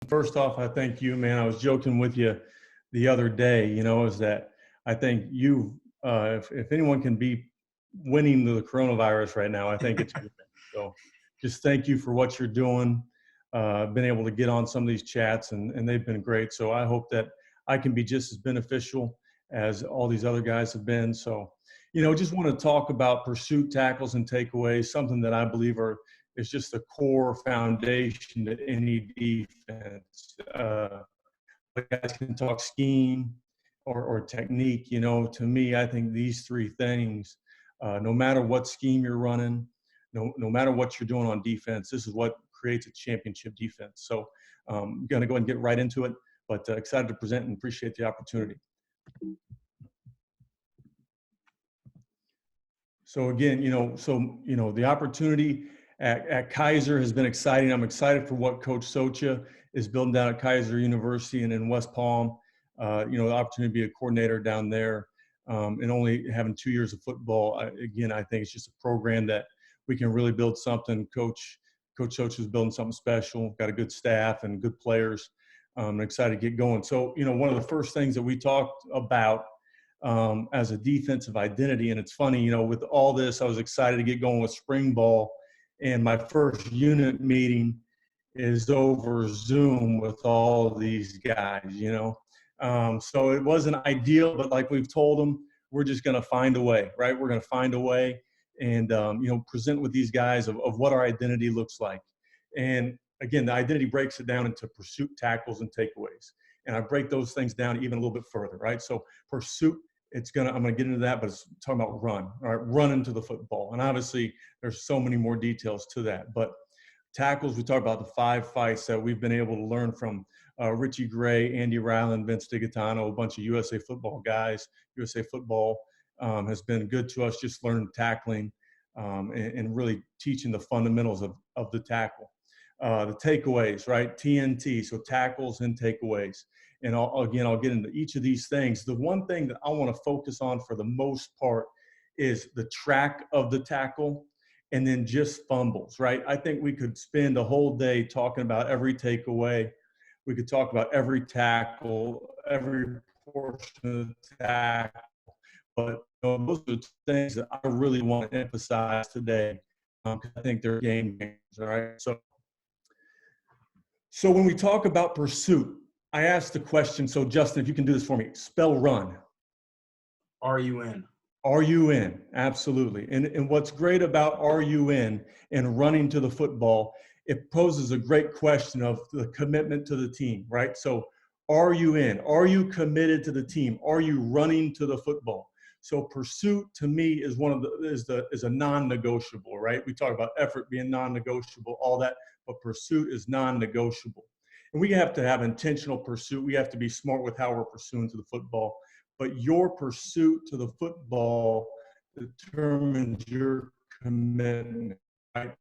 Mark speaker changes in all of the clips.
Speaker 1: First off, I thank you, man. I was joking with you the other day, is that I think if anyone can be winning the coronavirus right now, I think it's you. So just thank you for what you're doing. Been able to get on some of these chats and they've been great. So I hope that I can be just as beneficial as all these other guys have been. So, just want to talk about pursuit, tackles, and takeaways, something that I believe is just the core foundation to any defense. Guys can talk scheme or technique. To me, I think these three things, no matter what scheme you're running, no matter what you're doing on defense, this is what creates a championship defense. So I'm going to go ahead and get right into it, but excited to present and appreciate the opportunity. So again, the opportunity at Keiser has been exciting. I'm excited for what Coach Socha is building down at Keiser University and in West Palm. The opportunity to be a coordinator down there, and only having 2 years of football. I think it's just a program that we can really build something. Coach Socha is building something special. Got a good staff and good players. I'm excited to get going. So, one of the first things that we talked about as a defensive identity. And it's funny, with all this, I was excited to get going with spring ball. And my first unit meeting is over Zoom with all these guys, So it wasn't ideal, but like we've told them, we're just going to find a way, right? We're going to find a way and, present with these guys of what our identity looks like. And again, the identity breaks it down into pursuit, tackles, and takeaways. And I break those things down even a little bit further, right? So pursuit, I'm going to get into that, but it's talking about run, all right? Run into the football. And obviously there's so many more details to that, but tackles, we talk about the 5 fights that we've been able to learn from Richie Gray, Andy Ryland, Vince DiGattano, a bunch of USA football guys. USA football has been good to us, just learning tackling and really teaching the fundamentals of the tackle. The takeaways, right? TNT, so tackles and takeaways. And I'll get into each of these things. The one thing that I want to focus on for the most part is the track of the tackle and then just fumbles, right? I think we could spend a whole day talking about every takeaway. We could talk about every tackle, every portion of the tackle. But those are the things that I really want to emphasize today because I think they're game changers, all right? So when we talk about pursuit, I asked the question, so Justin, if you can do this for me, spell run.
Speaker 2: R-U-N.
Speaker 1: R-U-N, absolutely. And what's great about R-U-N and running to the football, it poses a great question of the commitment to the team, right? So R-U-N, are you committed to the team? Are you running to the football? So pursuit to me is is a non-negotiable, right? We talk about effort being non-negotiable, all that, but pursuit is non-negotiable. And we have to have intentional pursuit. We have to be smart with how we're pursuing to the football. But your pursuit to the football determines your commitment, right?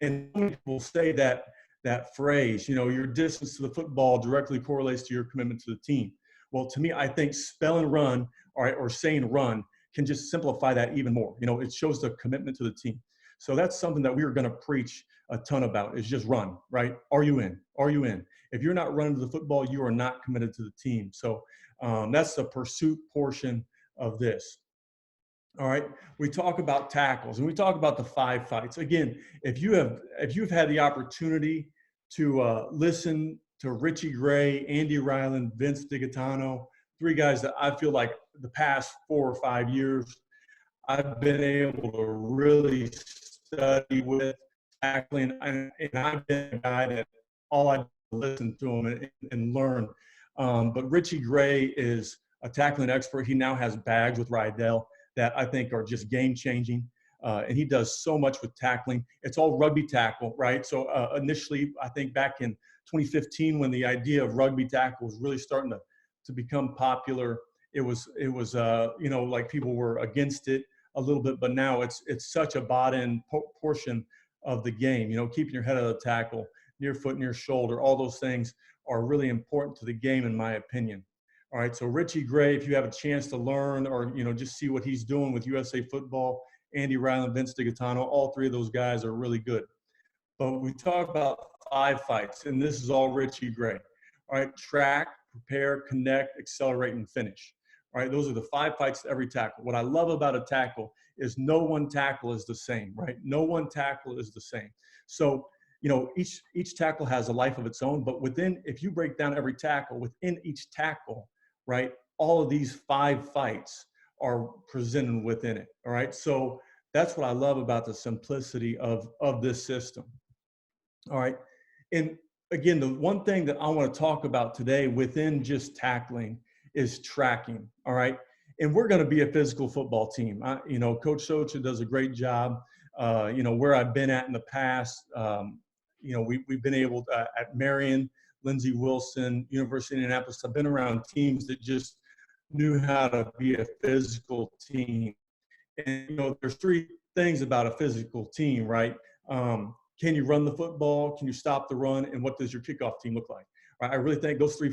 Speaker 1: And many people say that phrase, your distance to the football directly correlates to your commitment to the team. Well, to me, I think spelling run or saying run can just simplify that even more. It shows the commitment to the team. So that's something that we are going to preach a ton about is just run, right? Are you in? Are you in? If you're not running to the football, you are not committed to the team. So that's the pursuit portion of this. All right. We talk about tackles and we talk about the 5 fights. Again, if you've had the opportunity to listen to Richie Gray, Andy Ryland, Vince DiGattano, 3 guys that I feel like the past 4 or 5 years, I've been able to really study with tackling, and I've been a guy that all I listen to him and learn. But Richie Gray is a tackling expert. He now has bags with Rydell that I think are just game-changing, and he does so much with tackling. It's all rugby tackle, right? So initially, I think back in 2015 when the idea of rugby tackle was really starting to become popular, it was like people were against it a little bit, but now it's such a bought-in portion of the game. Keeping your head out of the tackle, near foot, near shoulder, all those things are really important to the game, in my opinion. All right, so Richie Gray, if you have a chance to learn or just see what he's doing with USA football, Andy Ryland, Vince DiGattano, all 3 of those guys are really good. But we talk about 5 fights, and this is all Richie Gray. All right, track, prepare, connect, accelerate, and finish. All right, those are the 5 fights to every tackle. What I love about a tackle is no one tackle is the same, right? No one tackle is the same. So, each tackle has a life of its own, but if you break down every tackle, within each tackle, right, all of these 5 fights are presented within it. All right, so that's what I love about the simplicity of this system. All right, and again, the one thing that I want to talk about today within just tackling is tracking. All right, and we're going to be a physical football team. Coach Socha does a great job. Where I've been at in the past, we've been able to, at Marion, Lindsey Wilson, University of Indianapolis. I've been around teams that just knew how to be a physical team. And, there's 3 things about a physical team, right? Can you run the football? Can you stop the run? And what does your kickoff team look like? Right? I really think those 3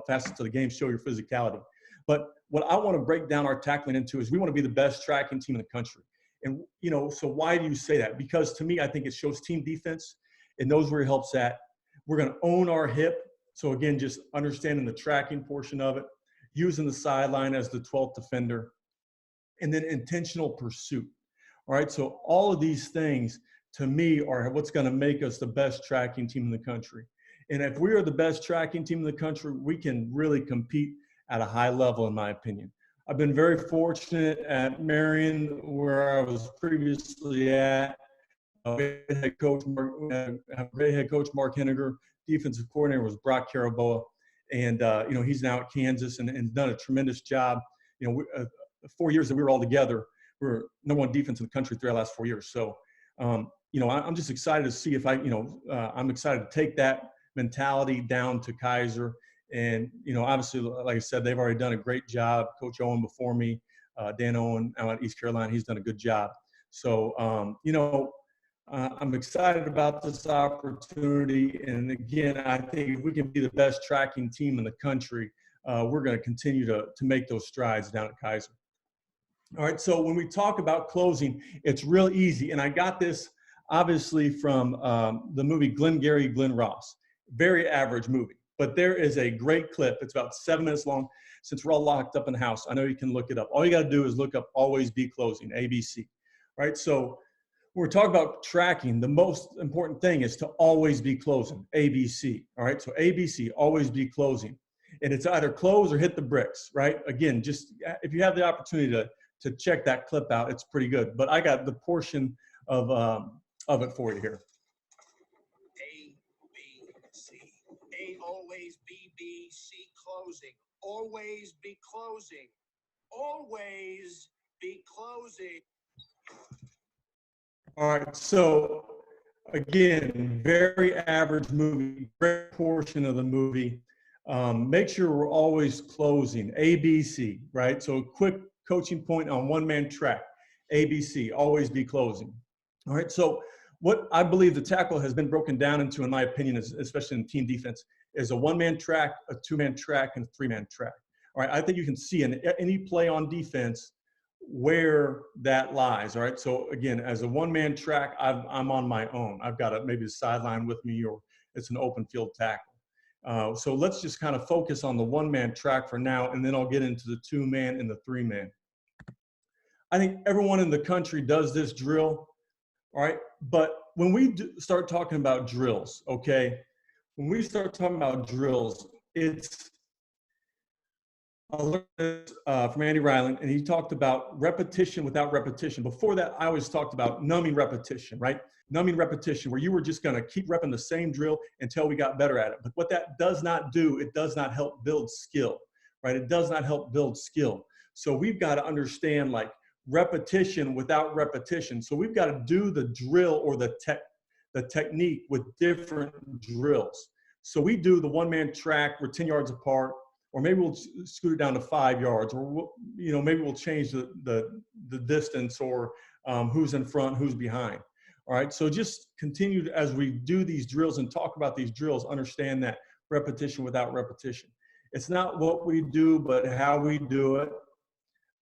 Speaker 1: facets of the game show your physicality. But what I want to break down our tackling into is we want to be the best tracking team in the country. And, so why do you say that? Because to me, I think it shows team defense. It knows where it helps at. We're going to own our hip. So again, just understanding the tracking portion of it, using the sideline as the 12th defender, and then intentional pursuit. All right, so all of these things to me are what's going to make us the best tracking team in the country. And if we are the best tracking team in the country, we can really compete at a high level, in my opinion. I've been very fortunate at Marion, where I was previously at. Head coach Mark Henniger. Defensive coordinator was Brock Caraboa. And, he's now at Kansas and done a tremendous job. 4 years that we were all together, we were #1 defense in the country 3 of the last 4 years. So, I'm just excited to see if I'm excited to take that mentality down to Keiser. And, obviously, like I said, they've already done a great job. Coach Owen before me, Dan Owen out at East Carolina, he's done a good job. So, I'm excited about this opportunity. And again, I think if we can be the best tracking team in the country, we're going to continue to make those strides down at Keiser. All right, so when we talk about closing, it's real easy. And I got this obviously from the movie Glengarry Glen Ross. Very average movie, but there is a great clip. It's about 7 minutes long. Since we're all locked up in the house, I know you can look it up. All you got to do is look up Always Be Closing, ABC. Right, so when we're talking about tracking, the most important thing is to always be closing, ABC. All right, so ABC, always be closing. And it's either close or hit the bricks, right? Again, just if you have the opportunity to check that clip out, it's pretty good. But I got the portion of it for you here.
Speaker 3: A, B, C. A, always B, B, C, closing. Always be closing. Always be closing.
Speaker 1: All right, so again, very average movie, great portion of the movie. Make sure we're always closing, ABC, right? So a quick coaching point on one-man track, ABC, always be closing. All right, so what I believe the tackle has been broken down into, in my opinion, especially in team defense, is a one-man track, a two-man track, and a three-man track. All right, I think you can see in any play on defense where that lies. All right, so again, as a one-man track, I'm on my own. I've got maybe the sideline with me, or it's an open field tackle. So let's just kind of focus on the one-man track for now, and then I'll get into the two-man and the three-man. I think everyone in the country does this drill, all right? But when we start talking about drills, okay, when we start talking about drills, it's – I learned this from Andy Ryland, and he talked about repetition without repetition. Before that, I always talked about numbing repetition, right? Numbing repetition, where you were just going to keep repping the same drill until we got better at it. But what that does not do, it does not help build skill, right? It does not help build skill. So we've got to understand, like, repetition without repetition. So we've got to do the drill or the technique with different drills. So we do the one-man track, we're 10 yards apart, or maybe we'll scoot it down to 5 yards, or maybe we'll change the distance, or who's in front, who's behind. All right, so just continue as we do these drills and talk about these drills, understand that repetition without repetition. It's not what we do, but how we do it,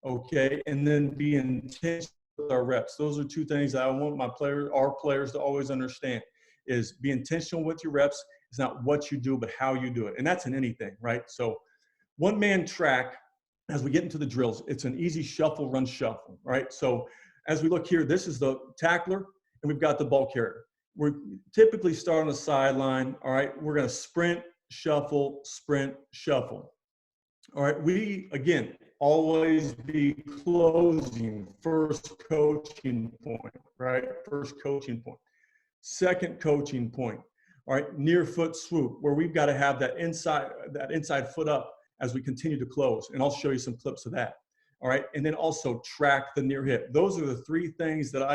Speaker 1: okay? And then be intentional with our reps. Those are two things that I want our players to always understand. is be intentional with your reps. It's not what you do, but how you do it. And that's in anything, right? So one-man track, as we get into the drills, it's an easy shuffle, run, shuffle, right? So as we look here, this is the tackler, and we've got the ball carrier. We're typically start on the sideline, all right? We're going to sprint, shuffle, sprint, shuffle. All right, we, again, always be closing first coaching point, right? First coaching point. Second coaching point, all right, near foot swoop, where we've got to have that inside foot up as we continue to close. And I'll show you some clips of that. All right, and then also track the near hip. Those are the three things that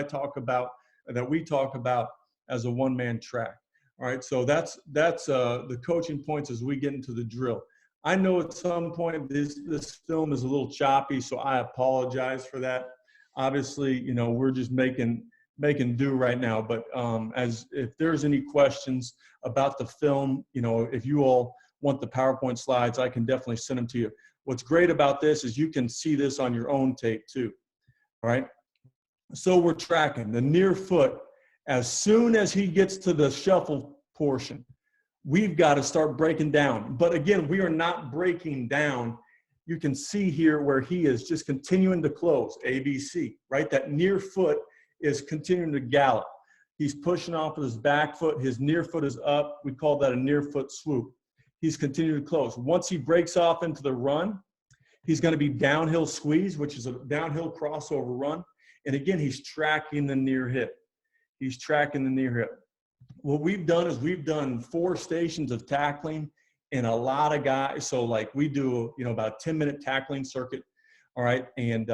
Speaker 1: we talk about as a one-man track. All right, so that's the coaching points as we get into the drill. I know at some point this film is a little choppy, so I apologize for that. Obviously, you know, we're just making do right now. But as if there's any questions about the film, you know, if you all want the PowerPoint slides, I can definitely send them to you. What's great about this is you can see this on your own tape too. All right. So we're tracking the near foot. As soon as he gets to the shuffle portion, we've got to start breaking down. But again, we are not breaking down. You can see here where he is just continuing to close, ABC, right? That near foot is continuing to gallop. He's pushing off with his back foot. His near foot is up. We call that a near foot swoop. He's continuing to close. Once he breaks off into the run, he's going to be downhill squeeze, which is a downhill crossover run. And again, he's tracking the near hip. He's tracking the near hip. What we've done is we've done 4 stations of tackling and a lot of guys. So like we do, you know, about a 10-minute tackling circuit. All right. And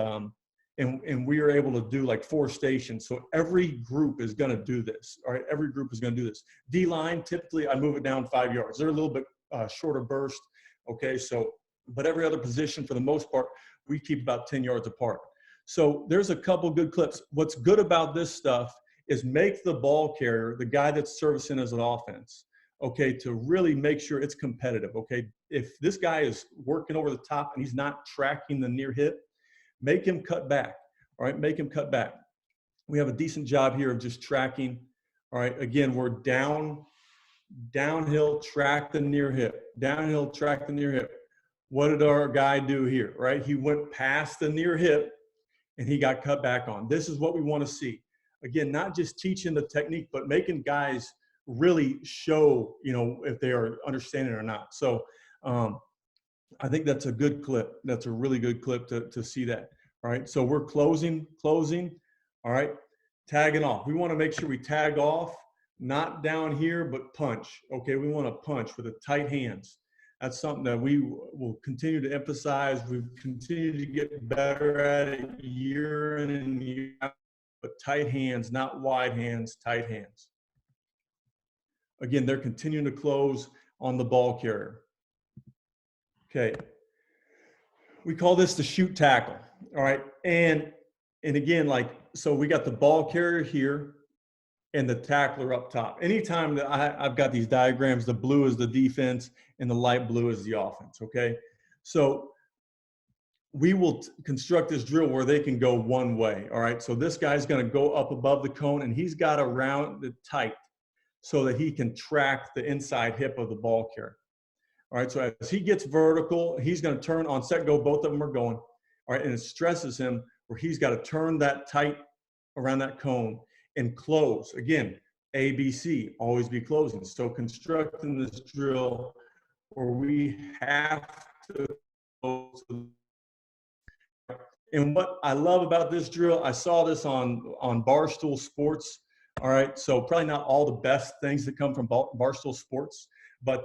Speaker 1: we are able to do like 4 stations. So every group is going to do this. All right. Every group is going to do this. D-line, typically I move it down 5 yards. They're a little bit shorter burst. Okay. So, but every other position for the most part, we keep about 10 yards apart. So there's a couple good clips. What's good about this stuff is make the ball carrier, the guy that's servicing as an offense, okay, to really make sure it's competitive, okay? If this guy is working over the top and he's not tracking the near hip, make him cut back, all right? Make him cut back. We have a decent job here of just tracking, all right? Again, we're downhill, track the near hip, downhill, track the near hip. What did our guy do here, right? He went past the near hip and he got cut back on. This is what we want to see. Again, not just teaching the technique, but making guys really show, you know, if they are understanding it or not. So I think that's a good clip. That's a really good clip to see that. All right. So we're closing. All right. Tagging off. We want to make sure we tag off, not down here, but punch. Okay. We want to punch with the tight hands. That's something that we will continue to emphasize. We've continued to get better at it year in and year out. But tight hands, not wide hands, tight hands. Again, they're continuing to close on the ball carrier. Okay. We call this the shoot tackle. All right. And again, like, so we got the ball carrier here and the tackler up top. Anytime that I've got these diagrams, the blue is the defense and the light blue is the offense. Okay. So we will construct this drill where they can go one way. All right. So this guy's going to go up above the cone and he's got to round it tight so that he can track the inside hip of the ball carrier. All right. So as he gets vertical, he's going to turn on set, go. Both of them are going. All right. And it stresses him where he's got to turn that tight around that cone and close. Again, ABC, always be closing. So constructing this drill where we have to close. And what I love about this drill, I saw this on Barstool Sports. All right, so probably not all the best things that come from Barstool Sports, but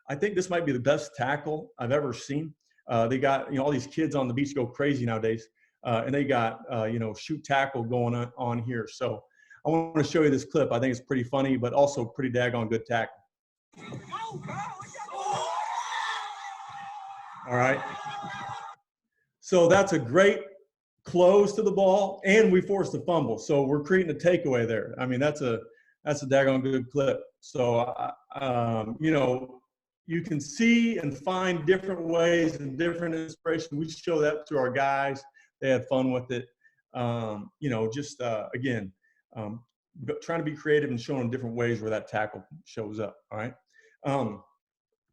Speaker 1: I think this might be the best tackle I've ever seen. They got, you know, all these kids on the beach go crazy nowadays, and they got, you know, shoot tackle going on here. So I want to show you this clip. I think it's pretty funny, but also pretty daggone good tackle. All right. So that's a great close to the ball, and we forced a fumble. So we're creating a takeaway there. I mean, that's a daggone good clip. So, you know, you can see and find different ways and different inspiration. We show that to our guys. They had fun with it. You know, just, again, trying to be creative and showing them different ways where that tackle shows up. All right.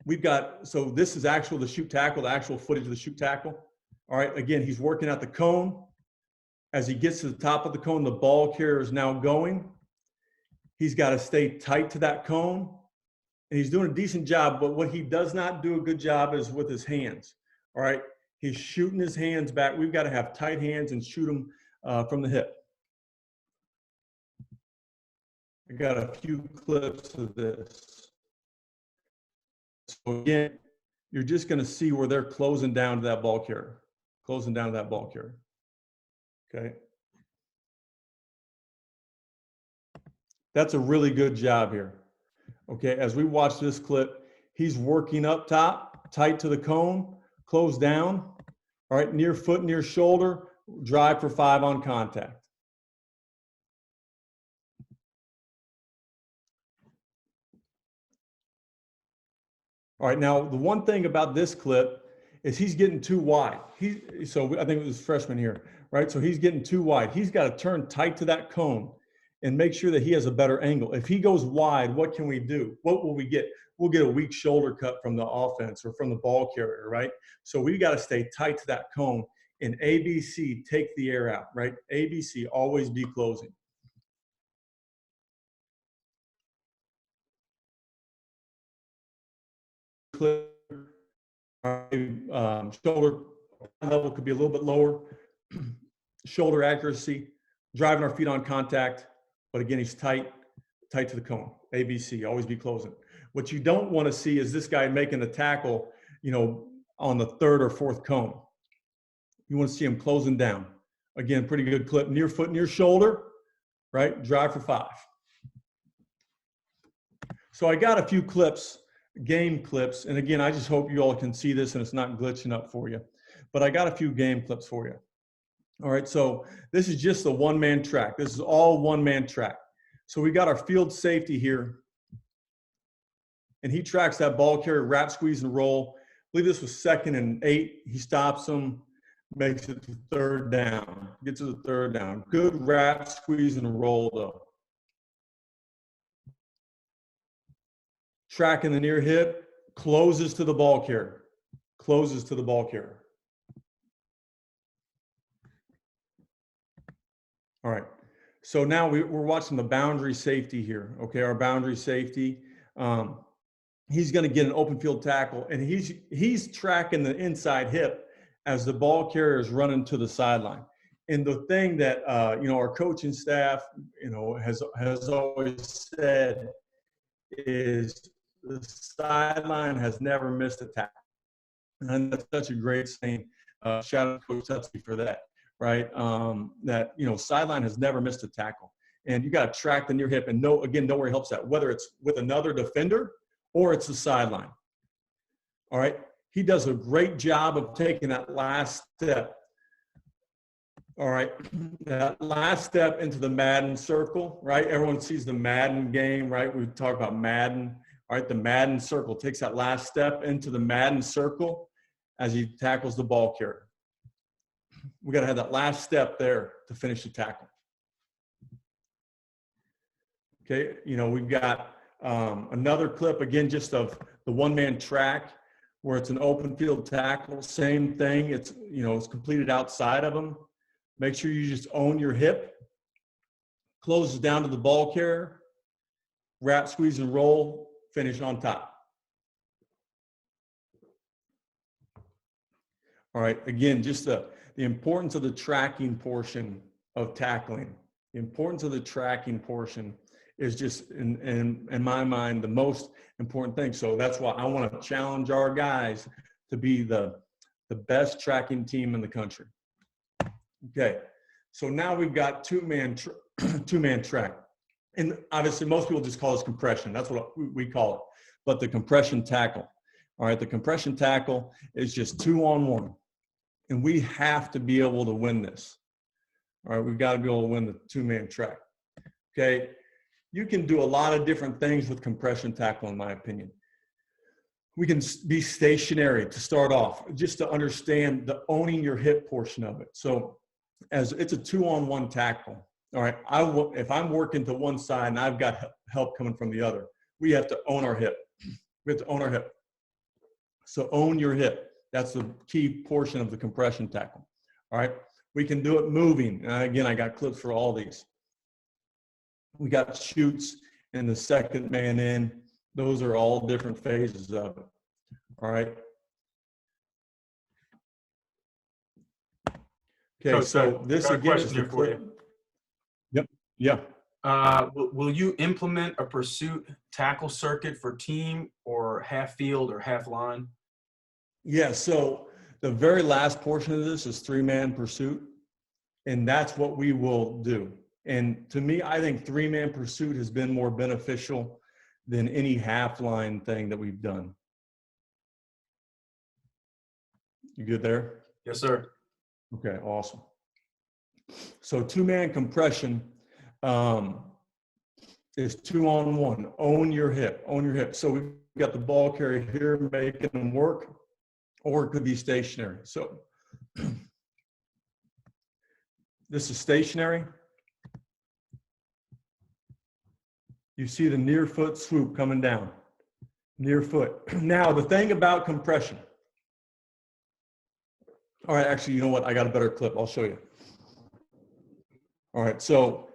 Speaker 1: We've got, so this is the shoot tackle, the actual footage of the shoot tackle. All right. Again, he's working at the cone. As he gets to the top of the cone, the ball carrier is now going. He's got to stay tight to that cone. And he's doing a decent job, but what he does not do a good job is with his hands. All right. He's shooting his hands back. We've got to have tight hands and shoot them from the hip. I got a few clips of this. So again, you're just going to see where they're closing down to that ball carrier. Closing down to that ball carrier. Okay. That's a really good job here. Okay, as we watch this clip, he's working up top, tight to the cone, close down. All right, near foot, near shoulder, drive for 5 on contact. All right, now the one thing about this clip is he's getting too wide. So I think it was freshman here, right? So he's getting too wide. He's got to turn tight to that cone and make sure that he has a better angle. If he goes wide, what can we do? What will we get? We'll get a weak shoulder cut from the offense or from the ball carrier, right? So we got to stay tight to that cone. And ABC, take the air out, right? ABC, always be closing. Shoulder level could be a little bit lower. Shoulder accuracy, driving our feet on contact. But again, he's tight to the cone. ABC, always be closing. What you don't want to see is this guy making the tackle, on the 3rd or 4th cone. You want to see him closing down. Again, pretty good clip. Near foot, near shoulder, right? Drive for 5. So I got a few clips, game clips. And again, I just hope you all can see this and it's not glitching up for you. But I got a few game clips for you. All right, so this is just a one-man track. This is all one-man track. So we got our field safety here. And he tracks that ball carrier, wrap, squeeze, and roll. I believe this was 2nd and 8. He stops him, makes it to 3rd down. Gets to the 3rd down. Good wrap, squeeze, and roll, though. Tracking the near hip, closes to the ball carrier. Closes to the ball carrier. All right, so now we're watching the boundary safety here. Okay, our boundary safety. He's going to get an open field tackle, and he's tracking the inside hip as the ball carrier is running to the sideline. And the thing that our coaching staff has always said is the sideline has never missed a tackle, and that's such a great saying. Shout out to Coach Tutsi for that. Right, that sideline has never missed a tackle, and you got to track the near hip and know where he helps that, whether it's with another defender or it's the sideline. All right, he does a great job of taking that last step. All right, that last step into the Madden circle. Right, everyone sees the Madden game. Right, we talk about Madden. All right, the Madden circle takes that last step into the Madden circle as he tackles the ball carrier. We got to have that last step there to finish the tackle. Okay, we've got another clip, again, just of the one-man track where it's an open field tackle. Same thing. It's, it's completed outside of him. Make sure you just own your hip. Closes down to the ball carrier. Wrap, squeeze, and roll. Finish on top. All right, again, just the importance of the tracking portion of tackling. The importance of the tracking portion is just, in my mind, the most important thing. So that's why I want to challenge our guys to be the best tracking team in the country. Okay, so now we've got two-man track. And obviously, most people just call this compression. That's what we call it. But the compression tackle. All right, the compression tackle is just 2-on-1. And we have to be able to win this. All right, we've got to be able to win the two-man track. Okay, you can do a lot of different things with compression tackle, in my opinion. We can be stationary to start off, just to understand the owning your hip portion of it. So as it's a 2-on-1 tackle, All right, if I'm working to one side and I've got help coming from the other, we have to own our hip. We have to own our hip. So own your hip. That's the key portion of the compression tackle. All right, we can do it moving. And again, I got clips for all these. We got shoots and the second man in. Those are all different phases of it. All right. Okay,
Speaker 2: Coach,
Speaker 1: so this
Speaker 2: got a
Speaker 1: again
Speaker 2: question
Speaker 1: is the
Speaker 2: here for
Speaker 1: clip.
Speaker 2: you.
Speaker 1: Yep. Yeah.
Speaker 2: Will you implement a pursuit tackle circuit for team or half field or half line?
Speaker 1: Yeah. So the very last portion of this is 3-man pursuit, and that's what we will do. And to me, I think 3-man pursuit has been more beneficial than any half line thing that we've done. You good there?
Speaker 2: Yes, sir.
Speaker 1: Okay, awesome. So 2-man compression is 2-on-1. Own your hip, own your hip. So we've got the ball carrier here making them work, or it could be stationary. So this is stationary. You see the near foot swoop coming down, near foot. Now, the thing about compression. All right, actually, you know what? I got a better clip. I'll show you. All right, so,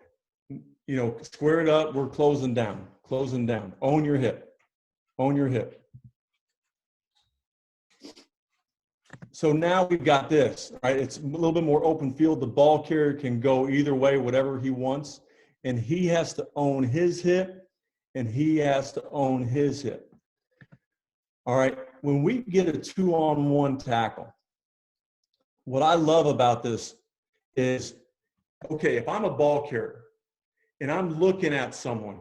Speaker 1: you know, square it up. We're closing down, closing down. Own your hip, own your hip. So now we've got this, right? It's a little bit more open field. The ball carrier can go either way, whatever he wants. And he has to own his hip, and he has to own his hip. All right, when we get a 2-on-1 tackle, what I love about this is, okay, if I'm a ball carrier and I'm looking at someone,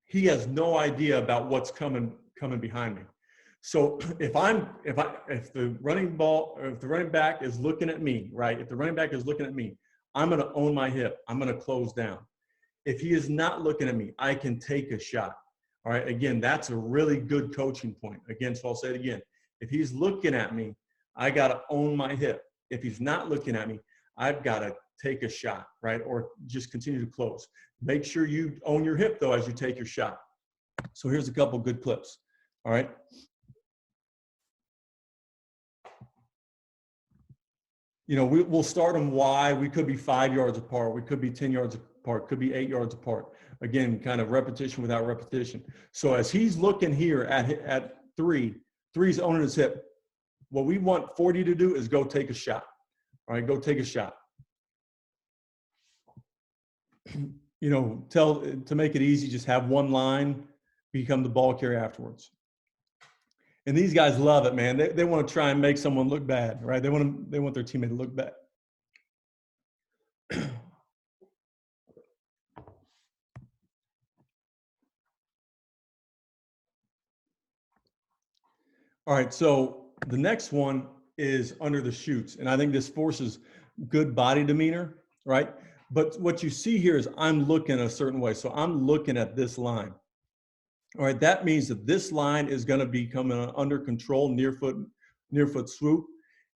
Speaker 1: he has no idea about what's coming behind me. So if the running back is looking at me, right? If the running back is looking at me, I'm going to own my hip. I'm going to close down. If he is not looking at me, I can take a shot. All right. Again, that's a really good coaching point. Again, so I'll say it again. If he's looking at me, I got to own my hip. If he's not looking at me, I've got to take a shot, right? Or just continue to close. Make sure you own your hip, though, as you take your shot. So here's a couple good clips. All right. You know, we'll start them wide. We could be 5 yards apart. We could be 10 yards apart. Could be 8 yards apart. Again, kind of repetition without repetition. So as he's looking here at three's owning his hip, what we want 40 to do is go take a shot. All right, go take a shot. You know, to make it easy, just have one line, become the ball carrier afterwards. And these guys love it, man. They want to try and make someone look bad, right? They want their teammate to look bad. All right, so the next one is under the chutes. And I think this forces good body demeanor, right? But what you see here is I'm looking a certain way. So I'm looking at this line. All right, that means that this line is going to be coming under control, near foot swoop.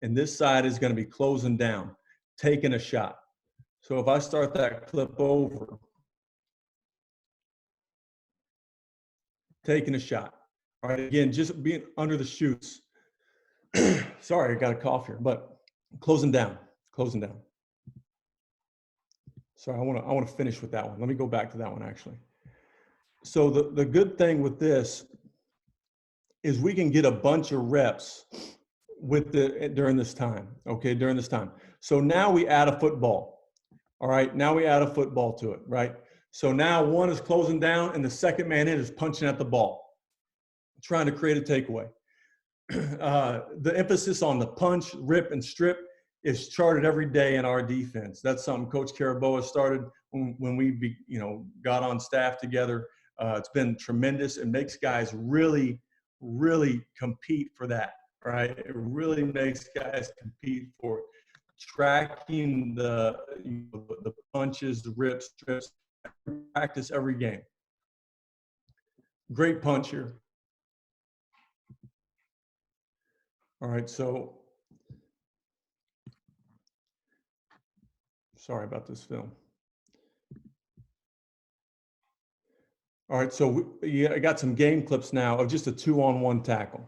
Speaker 1: And this side is going to be closing down, taking a shot. So if I start that clip over, taking a shot. All right, again, just being under the chutes. Sorry, I got a cough here, but closing down, closing down. Sorry, I want to finish with that one. Let me go back to that one actually. So the good thing with this is we can get a bunch of reps during this time. Okay, during this time. So now we add a football. All right, now we add a football to it, right? So now one is closing down and the second man in is punching at the ball, trying to create a takeaway. The emphasis on the punch, rip, and strip is charted every day in our defense. That's something Coach Caraboa started when we got on staff together. It's been tremendous. It makes guys really, really compete for that, right? It really makes guys compete for it. Tracking the punches, the rips, strips, practice every game. Great punch here. All right, so sorry about this film. All right, so I got some game clips now of just a 2-on-1 tackle.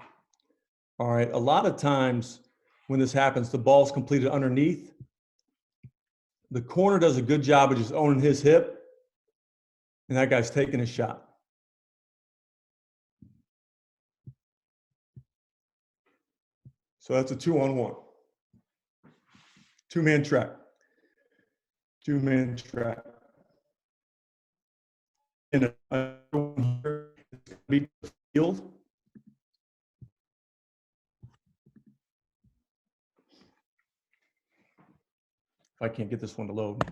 Speaker 1: All right, a lot of times when this happens, the ball's completed underneath. The corner does a good job of just owning his hip, and that guy's taking a shot. So that's a 2-on-1. Two-man track. Two-man track. And a beat the field. If I can't get this one to load.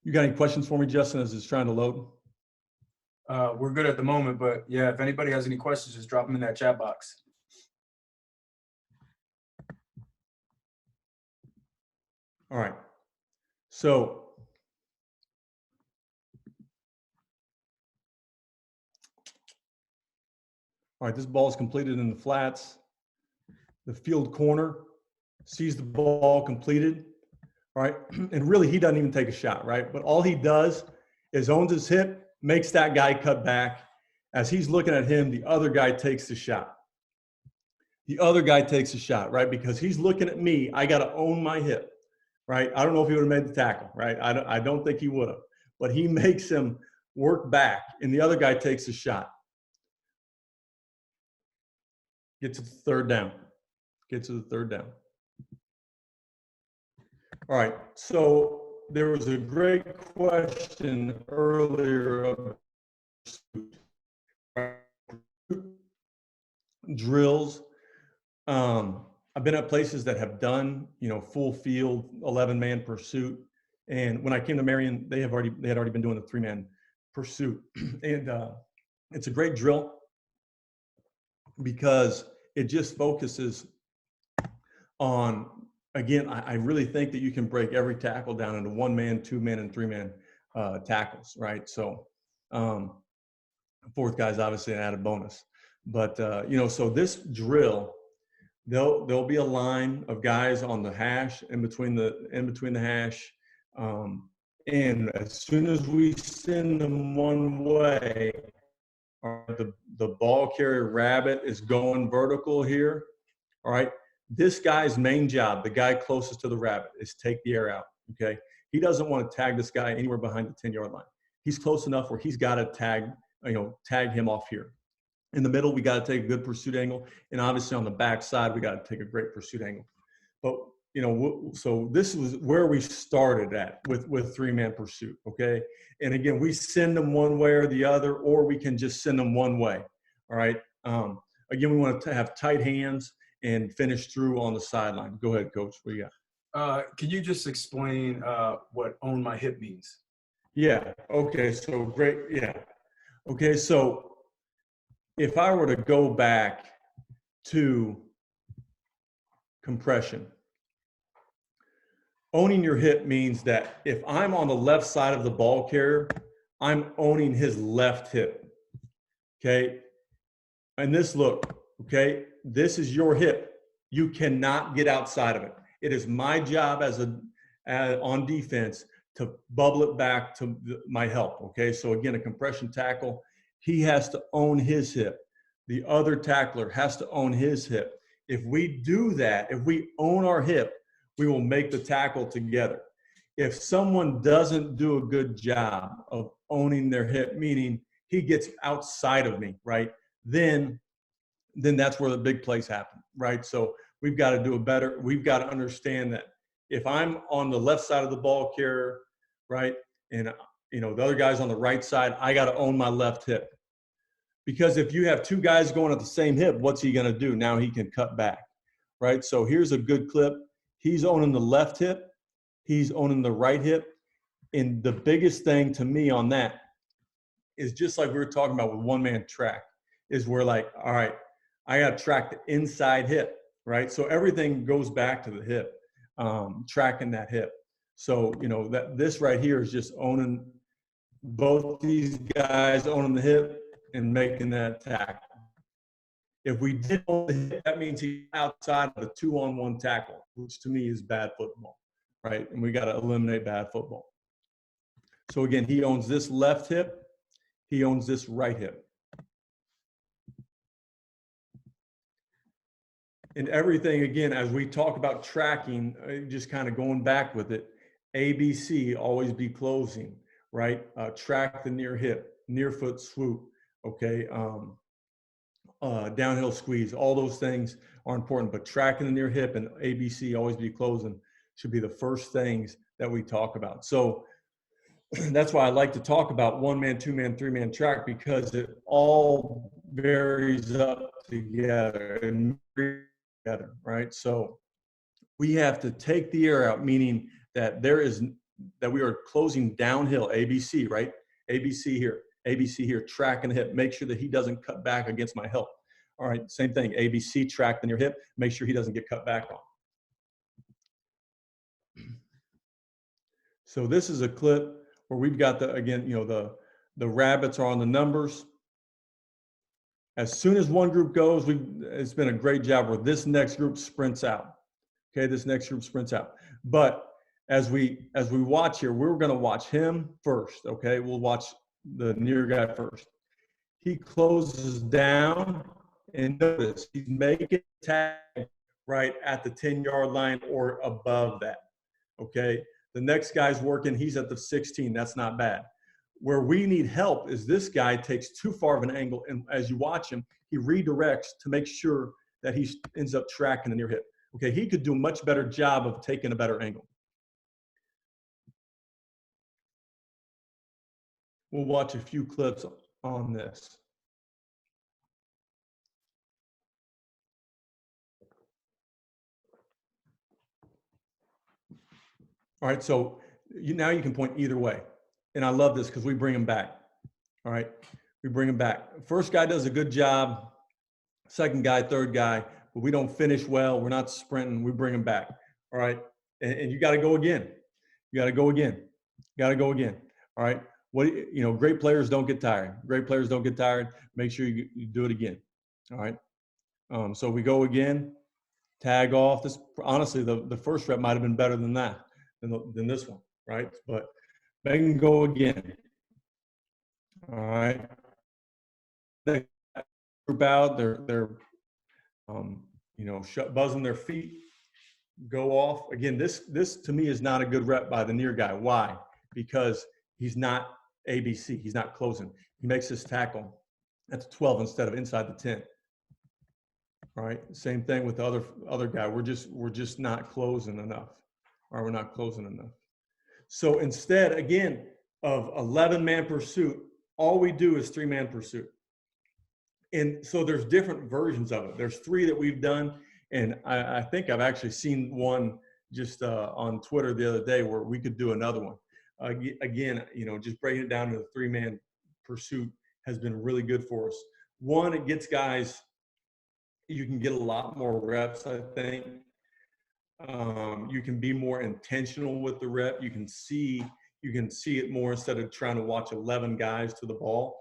Speaker 1: You got any questions for me, Justin, as it's trying to load?
Speaker 2: We're good at the moment, but yeah, if anybody has any questions, just drop them in that chat box.
Speaker 1: All right. So all right, this ball is completed in the flats. The field corner sees the ball completed. All right. And really, he doesn't even take a shot, right? But all he does is owns his hip, makes that guy cut back. As he's looking at him, the other guy takes the shot. The other guy takes a shot, right? Because he's looking at me. I got to own my hip, right? I don't know if he would have made the tackle, right? I don't think he would have. But he makes him work back, and the other guy takes a shot. Get to the third down. Get to the third down. All right, so there was a great question earlier about drills. I've been at places that have done, full field 11-man pursuit, and when I came to Marion, they had already been doing the 3-man pursuit, and it's a great drill because it just focuses on. Again, I really think that you can break every tackle down into 1-man, 2-man, and 3-man tackles, right? So, fourth guy's obviously an added bonus, but so this drill, there'll be a line of guys on the hash in between the hash, and as soon as we send them one way, the ball carrier rabbit is going vertical here. All right. This guy's main job, the guy closest to the rabbit, is take the air out, okay? He doesn't want to tag this guy anywhere behind the 10-yard line. He's close enough where he's got to tag him off here. In the middle, we got to take a good pursuit angle, and obviously on the back side, we got to take a great pursuit angle. But, so this was where we started at with 3-man pursuit, okay? And again, we send them one way or the other, or we can just send them one way, all right? Again, we want to have tight hands and finish through on the sideline. Go ahead, Coach. What do you got?
Speaker 2: Can you just explain what own my hip means?
Speaker 1: Yeah. Okay. So great. Yeah. Okay. So if I were to go back to compression, owning your hip means that if I'm on the left side of the ball carrier, I'm owning his left hip. Okay. And this look, okay, this is your hip. You cannot get outside of it. It is my job on defense to bubble it back to my help, okay? So again, a compression tackle, he has to own his hip. The other tackler has to own his hip. If we do that, if we own our hip, we will make the tackle together. If someone doesn't do a good job of owning their hip, meaning he gets outside of me, right? Then that's where the big plays happen, right? So we've got to do it better. We've got to understand that if I'm on the left side of the ball carrier, right, and the other guy's on the right side, I got to own my left hip. Because if you have two guys going at the same hip, what's he going to do? Now he can cut back, right? So here's a good clip. He's owning the left hip. He's owning the right hip. And the biggest thing to me on that is just like we were talking about with 1-man track, is we're like, all right, I got to track the inside hip, right? So everything goes back to the hip, tracking that hip. So, that this right here is just owning both these guys, owning the hip and making that tackle. If we did own the hip, that means he's outside of a 2-on-1 tackle, which to me is bad football, right? And we got to eliminate bad football. So again, he owns this left hip. He owns this right hip. And everything, again, as we talk about tracking, just kind of going back with it, ABC, always be closing, right? Track the near hip, near foot swoop, okay? Downhill squeeze, all those things are important, but tracking the near hip and ABC, always be closing, should be the first things that we talk about. So that's why I like to talk about 1-man, 2-man, 3-man track, because it all varies up together and together, right? So we have to take the air out, meaning that we are closing downhill, ABC, right? ABC here, track and hip. Make sure that he doesn't cut back against my help. All right, same thing, ABC, track in your hip. Make sure he doesn't get cut back on. So this is a clip where we've got the rabbits are on the numbers. As soon as one group goes, it's been a great job where this next group sprints out. Okay, this next group sprints out. But as we watch here, we're going to watch him first. Okay, we'll watch the near guy first. He closes down, and notice he's making a tag right at the 10-yard line or above that. Okay, the next guy's working. He's at the 16. That's not bad. Where we need help is this guy takes too far of an angle, and as you watch him, he redirects to make sure that he ends up tracking the near hip. Okay, he could do a much better job of taking a better angle. We'll watch a few clips on this. All right, so now you can point either way. And I love this because we bring them back. All right, we bring them back. First guy does a good job. Second guy, third guy, but we don't finish well. We're not sprinting. We bring them back. All right, and you got to go again. You got to go again. You got to go again. All right. Great players don't get tired. Great players don't get tired. Make sure you do it again. All right. So we go again, tag off. This honestly, the first rep might have been better than that, than this one, right? But they can go again. All right. They group out. They're buzzing their feet. Go off again. This to me is not a good rep by the near guy. Why? Because he's not ABC. He's not closing. He makes his tackle at the 12 instead of inside the 10. All right. Same thing with the other guy. We're just not closing enough. All right, we're not closing enough. So instead, again, of 11-man pursuit, all we do is 3-man pursuit. And so there's different versions of it. There's 3 that we've done. And I think I've actually seen one just on Twitter the other day where we could do another one. Again, just breaking it down to the 3-man pursuit has been really good for us. One, it gets guys, you can get a lot more reps, I think. You can be more intentional with the rep. You can see it more instead of trying to watch 11 guys to the ball.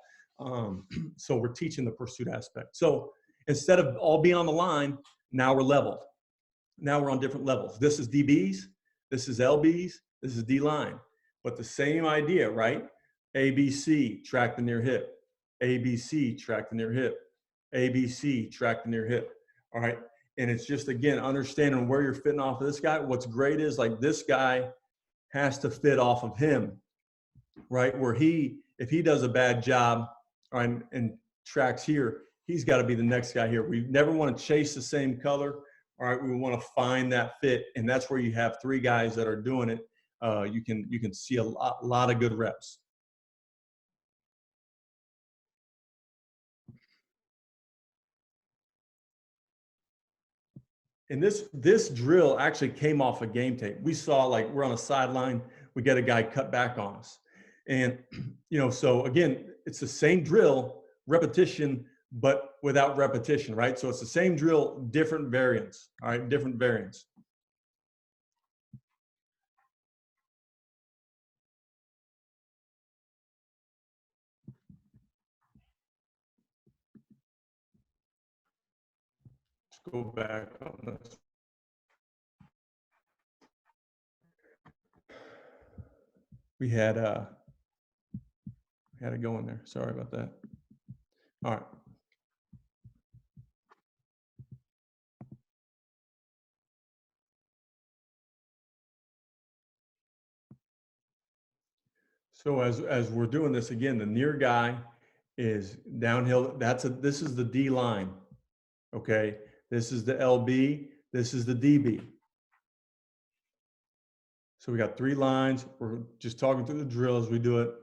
Speaker 1: So we're teaching the pursuit aspect. So instead of all being on the line, now we're leveled. Now we're on different levels. This is DBs, this is LBs, this is D-line. But the same idea, right? ABC, track the near hip. ABC, track the near hip. ABC, track the near hip. All right. And it's just, again, understanding where you're fitting off of this guy. What's great is like this guy has to fit off of him, right? Where if he does a bad job and tracks here, he's got to be the next guy here. We never want to chase the same color. All right, we want to find that fit, and that's where you have 3 guys that are doing it. You can see a lot of good reps. And this drill actually came off a game tape. We saw, like, we're on a sideline, we get a guy cut back on us, and so again, it's the same drill, repetition, but without repetition, right? So it's the same drill, different variants. All right, different variants. Let's go back on this. We had Had it going there. Sorry about that. All right. So as we're doing this again, the near guy is downhill. This is the D line. Okay. This is the LB. This is the DB. So we got 3 lines. We're just talking through the drill as we do it.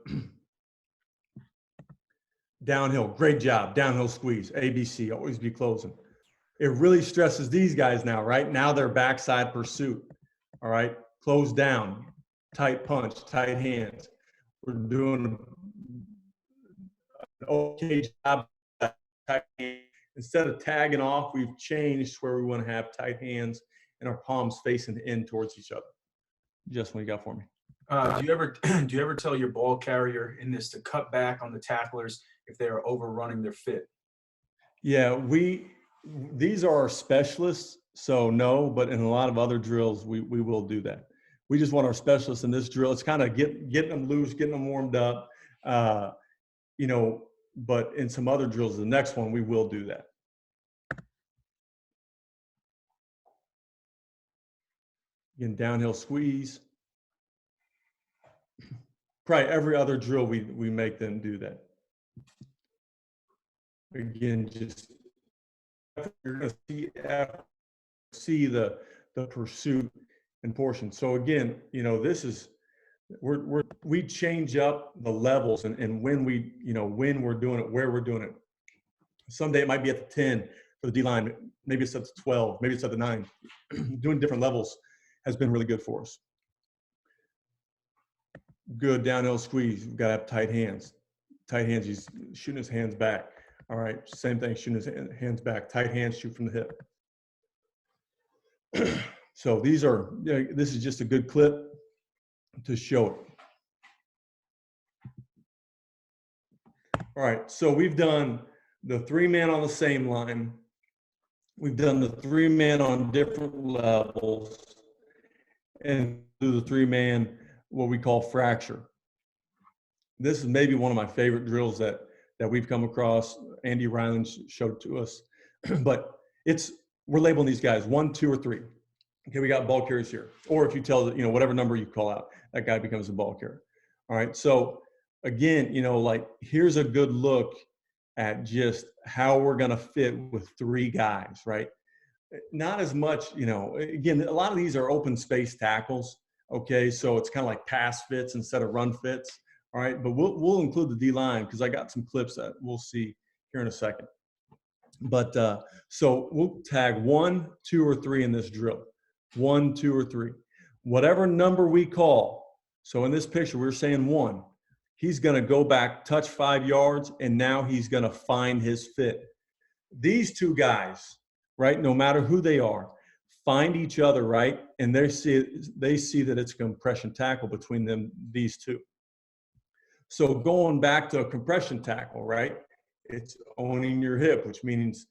Speaker 1: Downhill, great job. Downhill squeeze, ABC, always be closing. It really stresses these guys now, right? Now they're backside pursuit. All right. Close down, tight punch, tight hands. We're doing an okay job. Instead of tagging off, we've changed where we want to have tight hands and our palms facing in towards each other. Just what you got for me.
Speaker 2: Do you ever tell your ball carrier in this to cut back on the tacklers if they are overrunning their fit?
Speaker 1: Yeah, these are our specialists, so no, but in a lot of other drills, we will do that. We just want our specialists in this drill. It's kind of getting them loose, getting them warmed up, you know, but in some other drills, the next one, we will do that. Again, downhill squeeze. Probably every other drill, we make them do that. Again, just you're going to see the pursuit and portion. So again, you know, this is we change up the levels and when when we're doing it, where we're doing it. Someday it might be at the 10 for the D line, maybe it's at the 12, maybe it's at the 9. Doing different levels has been really good for us. Good downhill squeeze. You've got to have tight hands. Tight hands, he's shooting his hands back. All right, same thing, shooting his hands back. Tight hands, shoot from the hip. So this is just a good clip to show it. All right, so we've done the 3-man on the same line. We've done the 3-man on different levels and do the 3-man, what we call fracture. This is maybe one of my favorite drills that we've come across. Andy Ryland showed it to us, but we're labeling these guys 1, 2, or 3. Okay, we got ball carriers here. Or if you tell whatever number you call out, that guy becomes a ball carrier. All right, so again, like here's a good look at just how we're gonna fit with 3 guys, right? Not as much, again, a lot of these are open space tackles. Okay, so it's kind of like pass fits instead of run fits. All right, but we'll include the D line because I got some clips that we'll see here in a second. But so we'll tag 1, 2, or 3 in this drill. 1, 2, or 3. Whatever number we call. So in this picture, we're saying 1. He's going to go back, touch 5 yards, and now he's going to find his fit. These 2 guys, right, no matter who they are, find each other, right, and they see that it's a compression tackle between them, these 2. So going back to a compression tackle, right, it's owning your hip, which means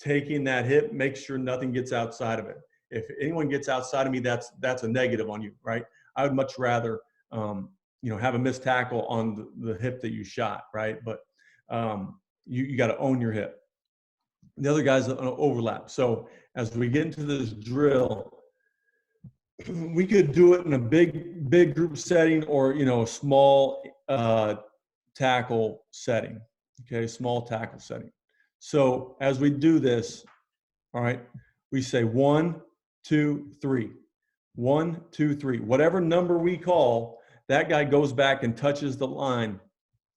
Speaker 1: taking that hip, make sure nothing gets outside of it. If anyone gets outside of me, that's a negative on you, right? I would much rather, have a missed tackle on the hip that you shot, right? But you got to own your hip. The other guy's an overlap. So as we get into this drill, we could do it in a big group setting or, a small tackle setting. Okay, small tackle setting. So as we do this, all right, we say 1, 2, 3. 1, 2, 3. Whatever number we call, that guy goes back and touches the line,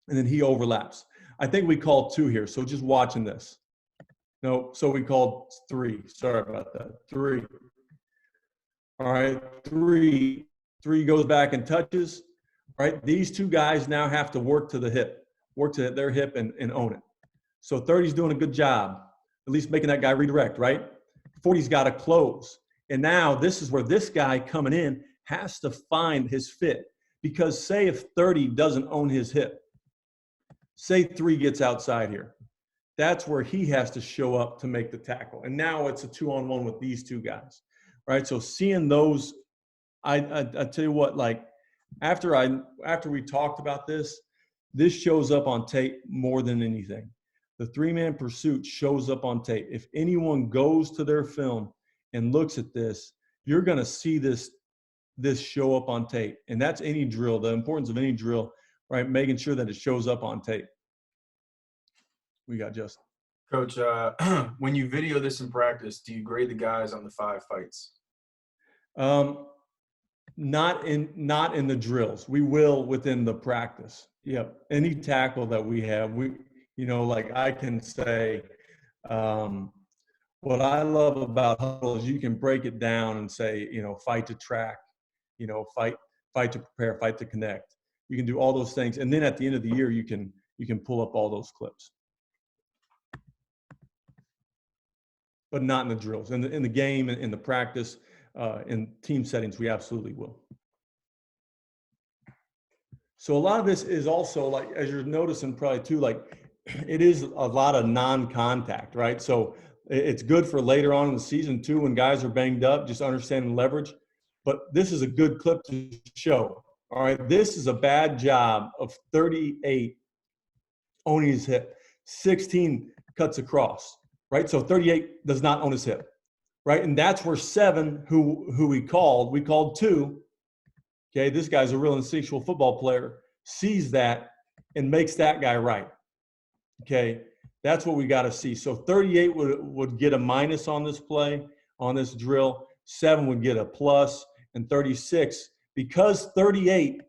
Speaker 1: and then he overlaps. I think we called 2 here, so just watching this. No, so we called 3. Sorry about that. 3. All right, 3. 3 goes back and touches. All right, these 2 guys now have to work to the hip, work to their hip and own it. So 30's doing a good job, at least making that guy redirect, right? 40's got to close. And now this is where this guy coming in has to find his fit. Because say if 30 doesn't own his hip, say 3 gets outside here, that's where he has to show up to make the tackle. And now it's a 2-on-1 with these 2 guys, right? So seeing those, I tell you what, like after we talked about this, This shows up on tape more than anything. The three-man pursuit shows up on tape. If anyone goes to their film and looks at this, you're going to see this show up on tape. And that's any drill, the importance of any drill, right? Making sure that it shows up on tape. We got Justin.
Speaker 2: Coach, when you video this in practice, do you grade the guys on the 5 fights?
Speaker 1: Not in the drills. We will within the practice. Yep. Any tackle that we have, like I can say, what I love about huddle is you can break it down and say, fight to track, fight to prepare, fight to connect. You can do all those things, and then at the end of the year, you can pull up all those clips. But not in the drills. In the game, in the practice, in team settings, we absolutely will. So a lot of this is also, like, as you're noticing probably too, like, it is a lot of non-contact, right? So it's good for later on in the season too, when guys are banged up, just understanding leverage. But this is a good clip to show. All right, this is a bad job of 38 owning his hip, 16 cuts across, right? So 38 does not own his hip, right? And that's where 7, who we called 2. Okay, this guy's a real instinctual football player, sees that and makes that guy right. Okay, that's what we got to see. So 38 would get a minus on this play, on this drill. 7 would get a plus, and 36, because 38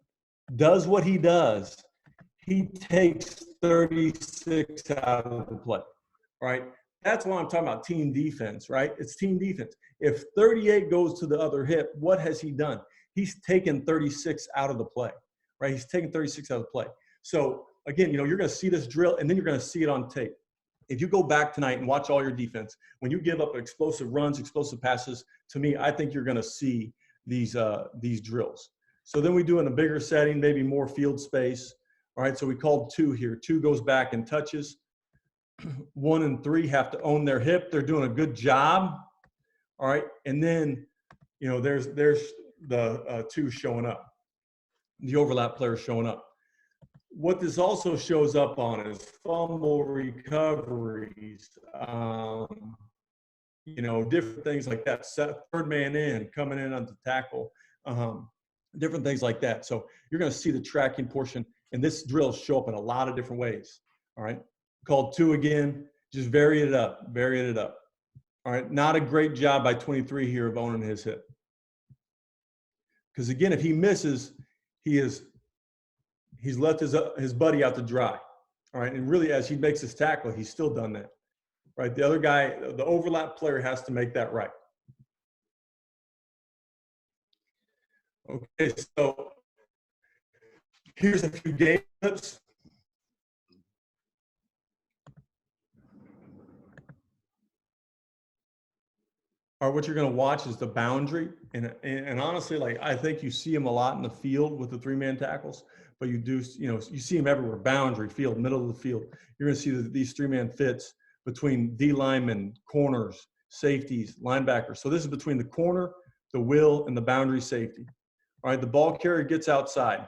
Speaker 1: does what he does, he takes 36 out of the play, right? That's why I'm talking about team defense, right? It's team defense. If 38 goes to the other hip, what has he done? He's taken 36 out of the play, right? He's taken 36 out of the play. So again, you're going to see this drill, and then you're going to see it on tape. If you go back tonight and watch all your defense, when you give up explosive runs, explosive passes, to me, I think you're going to see these drills. So then we do in a bigger setting, maybe more field space. All right, so we called 2 here. 2 goes back and touches. 1 and 3 have to own their hip. They're doing a good job. All right, and then, there's the 2 showing up, the overlap players showing up. What this also shows up on is fumble recoveries, different things like that. Third man in, coming in on the tackle, different things like that. So you're going to see the tracking portion, and this drill show up in a lot of different ways. All right, called 2 again, just varying it up. All right, not a great job by 23 here of owning his hip. Because again, if he misses, he's left his buddy out to dry. All right, and really, as he makes his tackle, he's still done that. Right, the other guy, the overlap player, has to make that right. Okay, so here's a few game clips. All right, what you're going to watch is the boundary, and honestly, like, I think you see him a lot in the field with the 3-man tackles, but you see him everywhere. Boundary, field, middle of the field. You're going to see these 3-man fits between D linemen, corners, safeties, linebackers. So this is between the corner, the will, and the boundary safety. All right, the ball carrier gets outside.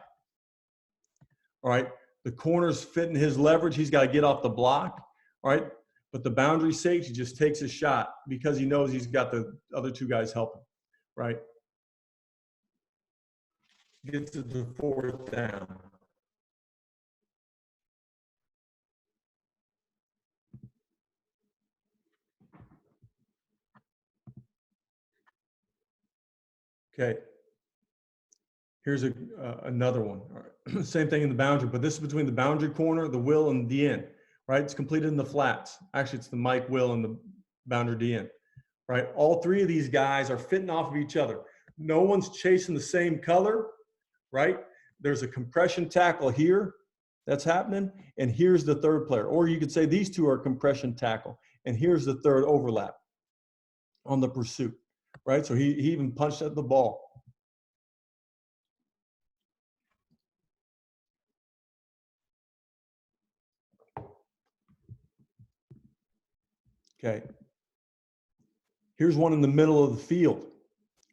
Speaker 1: All right, the corner's fitting his leverage. He's got to get off the block. All right, but the boundary safety just takes a shot because he knows he's got the other 2 guys helping. Right, gets to the 4th down. Okay. Here's another one. All right. Same thing in the boundary, but this is between the boundary corner, the will, and the end. Right? It's completed in the flats. Actually, it's the Mike, will, and the boundary D end. Right? All 3 of these guys are fitting off of each other. No one's chasing the same color. Right? There's a compression tackle here that's happening, and here's the 3rd player. Or you could say these 2 are compression tackle, and here's the 3rd overlap on the pursuit. Right? So he even punched at the ball. Okay. Here's one in the middle of the field.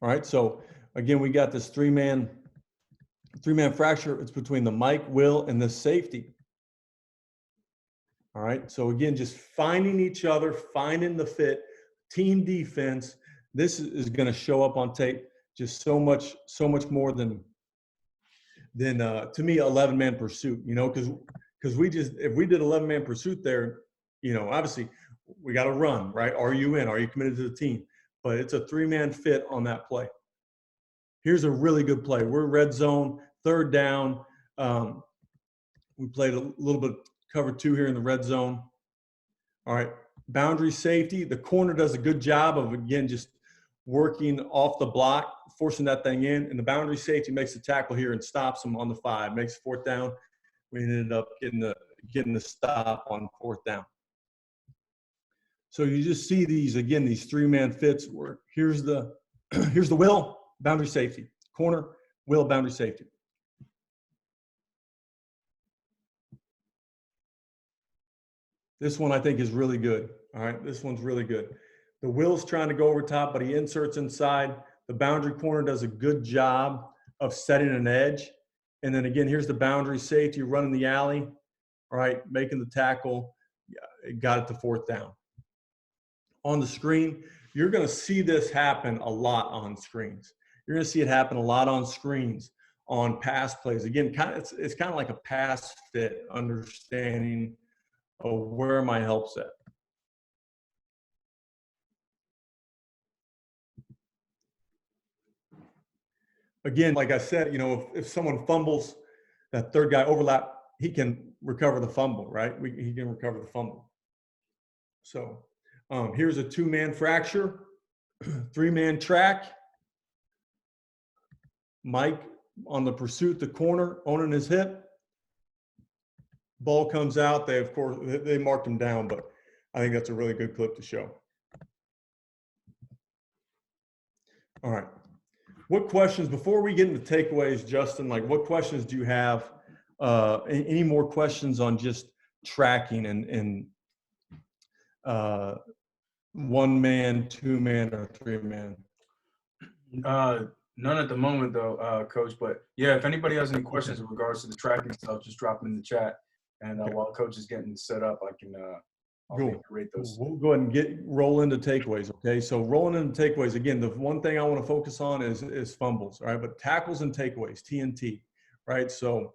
Speaker 1: All right. So again, we got this 3-man Three-man fracture, it's between the Mike, Will, and the safety. All right. So again, just finding each other, finding the fit, team defense. This is going to show up on tape just so much more than to me 11-man pursuit. You know, because we just if we did 11-man pursuit there, you know, obviously we got to run, right? Are you in? Are you committed to the team? But it's a 3-man fit on that play. Here's a really good play. We're red zone, third down. We played a little bit cover 2 here in the red zone. All right, boundary safety. The corner does a good job of, again, just working off the block, forcing that thing in. And the boundary safety makes the tackle here and stops him on the 5, makes 4th down. We ended up getting the stop on 4th down. So you just see these, again, these 3-man fits where here's the Will, boundary safety. Corner, Will, boundary safety. This one I think is really good. All right, this one's really good. The Will's trying to go over top, but he inserts inside. The boundary corner does a good job of setting an edge. And then again, here's the boundary safety running the alley. All right, making the tackle. It got it to 4th down. On the screen, you're going to see this happen a lot on screens. You're going to see it happen a lot on screens, on pass plays. Again, it's kind of like a pass fit, understanding where my help's at. Again, like I said, you know, if someone fumbles, that third guy overlap, he can recover the fumble, right? He can recover the fumble. So here's a 2-man fracture, 3-man track. Mike on the pursuit, the corner, owning his hip. Ball comes out. They, of course, they marked him down, but I think that's a really good clip to show. All right. What questions, before we get into takeaways, Justin, like what questions do you have? Any more questions on just tracking and 1-man, 2-man, or 3-man?
Speaker 2: None at the moment, though, Coach. But yeah, if anybody has any questions in regards to the tracking stuff, just drop them in the chat. And while Coach is getting set up, I can rate those.
Speaker 1: We'll go ahead and roll into takeaways. Okay, so rolling into takeaways again. The one thing I want to focus on is fumbles. All right, but tackles and takeaways, TNT. Right. So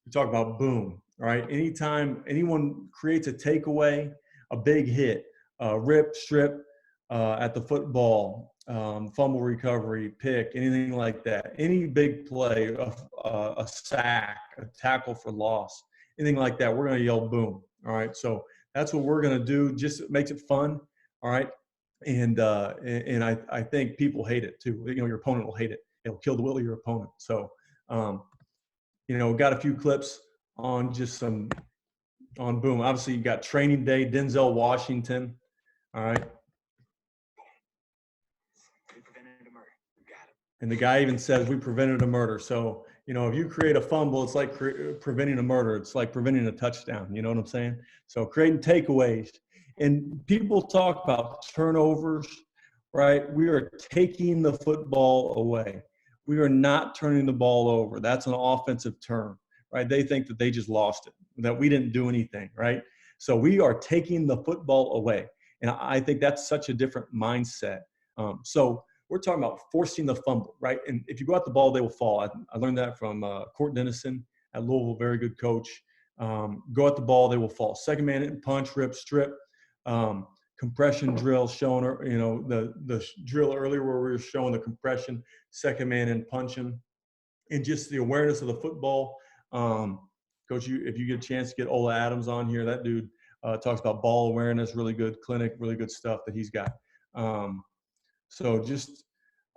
Speaker 1: we talk about boom. All right. Anytime anyone creates a takeaway, a big hit, rip, strip at the football. Fumble recovery, pick, anything like that. Any big play, a sack, a tackle for loss, anything like that, we're going to yell boom. All right. So that's what we're going to do. Just makes it fun. All right. And I think people hate it too. You know, your opponent will hate it. It'll kill the will of your opponent. So, you know, got a few clips on just on boom. Obviously, you got training day, Denzel Washington. All right. And the guy even says, we prevented a murder. So, you know, if you create a fumble, it's like preventing a murder. It's like preventing a touchdown. You know what I'm saying? So creating takeaways. And people talk about turnovers, right? We are taking the football away. We are not turning the ball over. That's an offensive term, right? They think that they just lost it, that we didn't do anything, right? So we are taking the football away. And I think that's such a different mindset. So we're talking about forcing the fumble, right? And if you go out the ball, they will fall. I learned that from Court Dennison at Louisville, very good coach. Go at the ball, they will fall. Second man in, punch, rip, strip, compression drill showing, you know, the drill earlier where we were showing the compression, second man in, punching, and just the awareness of the football. Coach, if you get a chance to get Ola Adams on here, that dude talks about ball awareness, really good clinic, really good stuff that he's got. So just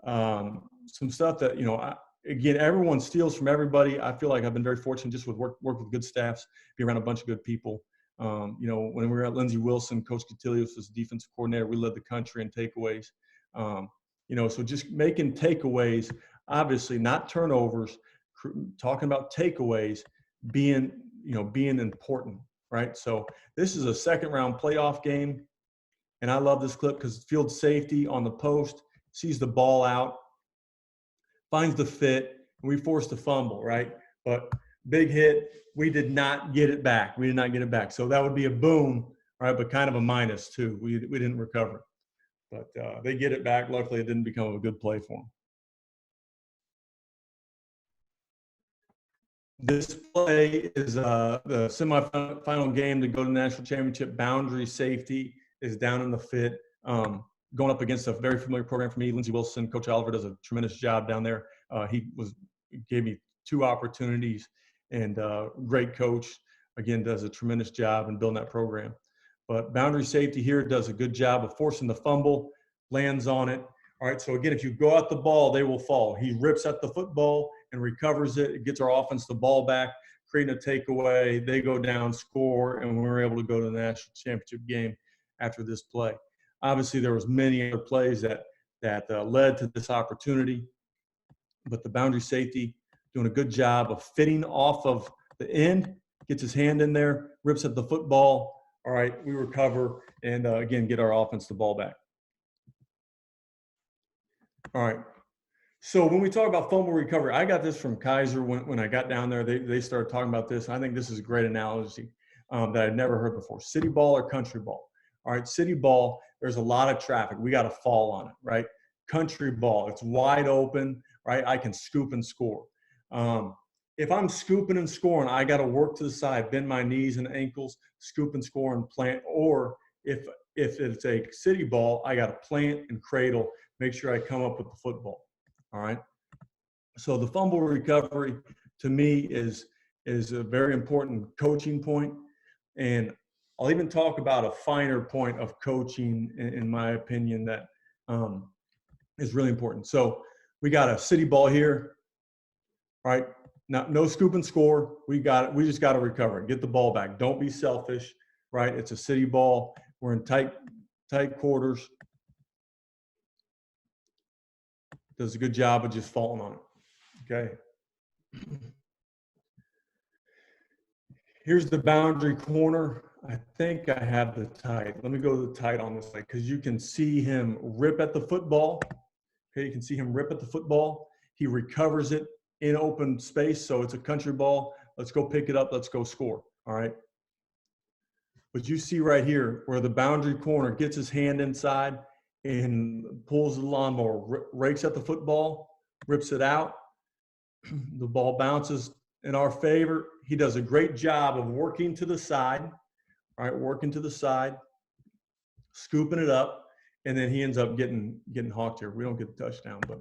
Speaker 1: some stuff that, you know, again, everyone steals from everybody. I feel like I've been very fortunate just with work with good staffs, be around a bunch of good people. You know, when we were at Lindsey Wilson, Coach Catilius was defensive coordinator. We led the country in takeaways. You know, so just making takeaways, obviously not turnovers, talking about takeaways being important, right? So this is a second round playoff game. And I love this clip because field safety on the post, sees the ball out, finds the fit, We forced a fumble, right? But big hit, we did not get it back. We did not get it back. So that would be a boom, right? But kind of a minus too. We didn't recover. But they get it back. Luckily, it didn't become a good play for them. This play is the semifinal game to go to the national championship. Boundary safety is down in the fit, going up against a very familiar program for me. Lindsey Wilson, Coach Oliver does a tremendous job down there. He gave me 2 opportunities, and great coach. Again, does a tremendous job in building that program. But boundary safety here does a good job of forcing the fumble, lands on it. All right, so again, if you go out the ball, they will fall. He rips at the football and recovers it. It gets our offense the ball back, creating a takeaway. They go down, score, and we were able to go to the national championship game after this play. Obviously, there was many other plays that led to this opportunity, but the boundary safety doing a good job of fitting off of the end, gets his hand in there, rips at the football. All right, we recover and, again, get our offense the ball back. All right. So when we talk about fumble recovery, I got this from Keiser when I got down there. They started talking about this. I think this is a great analogy that I'd never heard before. City ball or country ball. All right, city ball, there's a lot of traffic. We got to fall on it, right? Country ball, it's wide open, right? I can scoop and score. If I'm scooping and scoring, I got to work to the side, bend my knees and ankles, scoop and score and plant. Or if it's a city ball, I got to plant and cradle, make sure I come up with the football. All right. So the fumble recovery to me is a very important coaching point. And I'll even talk about a finer point of coaching, in my opinion, that is really important. So we got a city ball here. All right. Now, no scoop and score. We just got to recover it. Get the ball back. Don't be selfish, right? It's a city ball. We're in tight quarters. Does a good job of just falling on it. Okay. Here's the boundary corner. I think I have the tight. Let me go to the tight on this side because you can see him rip at the football. Okay, you can see him rip at the football. He recovers it in open space, so it's a country ball. Let's go pick it up. Let's go score. All right. But you see right here where the boundary corner gets his hand inside and pulls the lawnmower, rakes at the football, rips it out. The ball bounces in our favor. He does a great job of working to the side, all right, working to the side, scooping it up, and then he ends up getting hawked here. We don't get the touchdown, but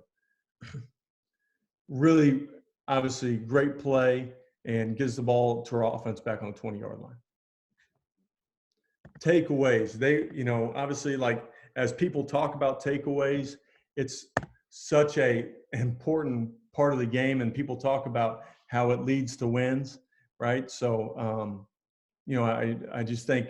Speaker 1: really, obviously, great play and gives the ball to our offense back on the 20-yard line. Takeaways. They, obviously, like as people talk about takeaways, it's such a important part of the game, and people talk about how it leads to wins, right? So, I just think,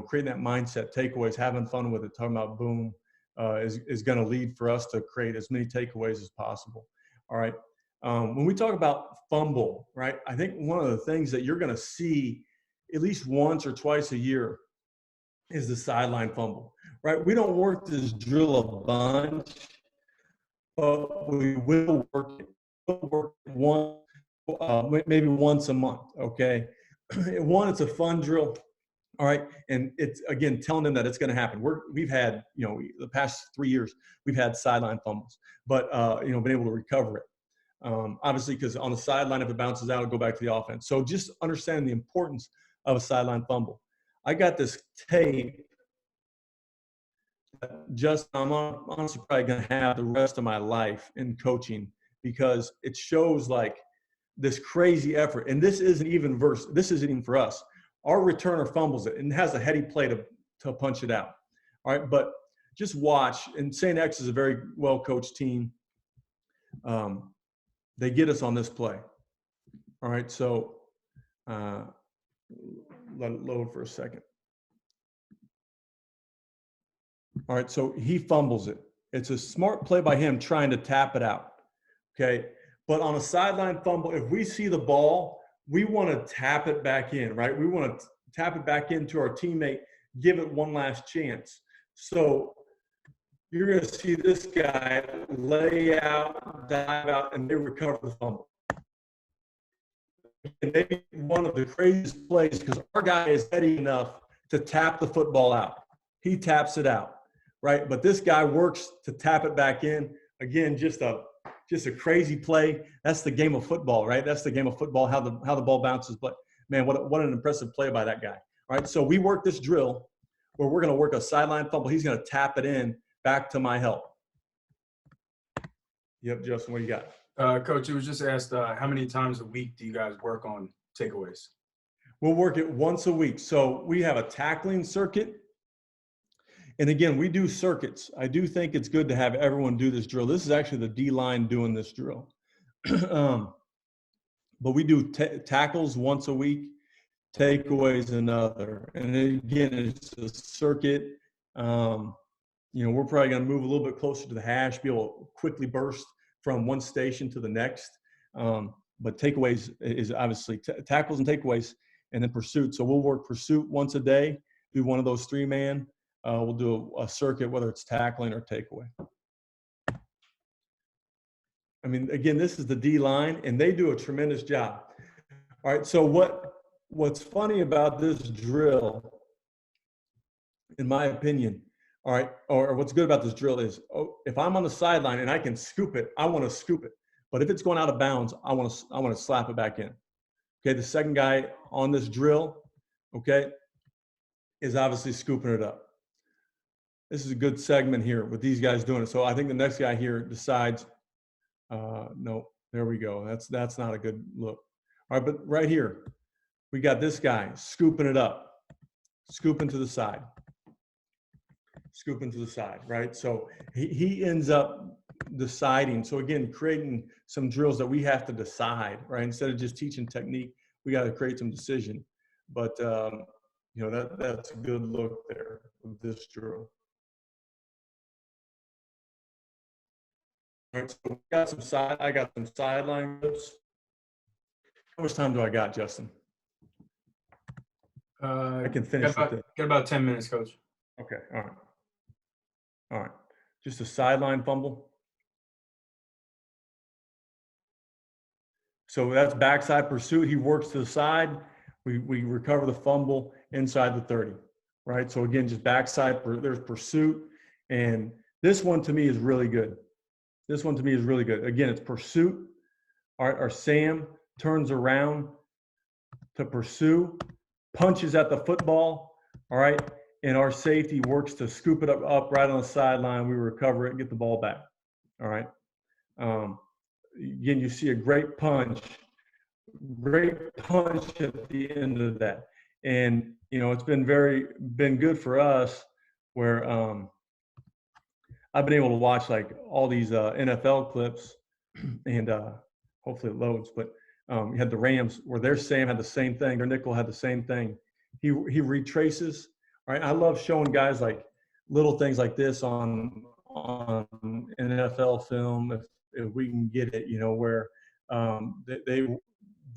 Speaker 1: creating that mindset, takeaways, having fun with it, talking about boom, is going to lead for us to create as many takeaways as possible. All right. When we talk about fumble, right, I think one of the things that you're going to see at least once or twice a year is the sideline fumble, right? We don't work this drill a bunch, but we will work it. We'll work it maybe once a month, okay? One, it's a fun drill, all right? And it's, again, telling them that it's going to happen. We've had, the past 3 years, we've had sideline fumbles, but, been able to recover it. Obviously, because on the sideline, if it bounces out, it'll go back to the offense. So just understand the importance of a sideline fumble. I got this tape that I'm honestly probably going to have the rest of my life in coaching because it shows like this crazy effort. And this isn't even for us. Our returner fumbles it and has a heady play to punch it out. All right. But just watch. And St. X is a very well-coached team. They get us on this play. All right. So let it load for a second. All right, so he fumbles it. It's a smart play by him trying to tap it out, okay? But on a sideline fumble, if we see the ball, we want to tap it back in, right? We want to tap it back into our teammate, give it one last chance. So you're going to see this guy lay out, dive out, and they recover the fumble. and they one of the craziest plays because our guy is heady enough to tap the football out. He taps it out, right? But this guy works to tap it back in. Again, just a crazy play. That's the game of football, right? That's the game of football, how the ball bounces. But man, what an impressive play by that guy. All right, so we work this drill where we're going to work a sideline fumble. He's going to tap it in back to my help. Yep, Justin, what do you got?
Speaker 2: Coach, it was just asked, how many times a week do you guys work on takeaways?
Speaker 1: We'll work it once a week. So we have a tackling circuit. And again, we do circuits. I do think it's good to have everyone do this drill. This is actually the D-line doing this drill. But we do tackles once a week, takeaways another. And again, it's a circuit. We're probably going to move a little bit closer to the hash, be able to quickly burst from one station to the next. But takeaways is obviously tackles and takeaways, and then pursuit. So we'll work pursuit once a day, do one of those 3-man. We'll do a circuit, whether it's tackling or takeaway. I mean, again, this is the D-line, and they do a tremendous job. All right, so what's funny about this drill, in my opinion, all right, or what's good about this drill is, if I'm on the sideline and I can scoop it, I want to scoop it. But if it's going out of bounds, I want to slap it back in. Okay, the second guy on this drill, okay, is obviously scooping it up. This is a good segment here with these guys doing it. So I think the next guy here decides, no, there we go. That's not a good look. All right, but right here, we got this guy scooping it up, scooping to the side, scooping to the side, right? So he ends up deciding. So again, creating some drills that we have to decide, right? Instead of just teaching technique, we got to create some decision. But that's a good look there with this drill. All right, so we got I got some sideline clips. How much time do I got, Justin? I can finish with it.
Speaker 2: Got about 10 minutes, Coach.
Speaker 1: Okay, all right. Just a sideline fumble. So that's backside pursuit. He works to the side. We recover the fumble inside the 30, right? So again, just backside, there's pursuit. And this one to me is really good. Again, it's pursuit. Our Sam turns around to pursue, punches at the football, all right? And our safety works to scoop it up right on the sideline. We recover it and get the ball back, all right? Again, you see a great punch at the end of that. And, it's been good for us where I've been able to watch like all these NFL clips and hopefully it loads, but you had the Rams where their Sam had the same thing. Their nickel had the same thing. He retraces. All right. I love showing guys like little things like this on NFL film if we can get it, where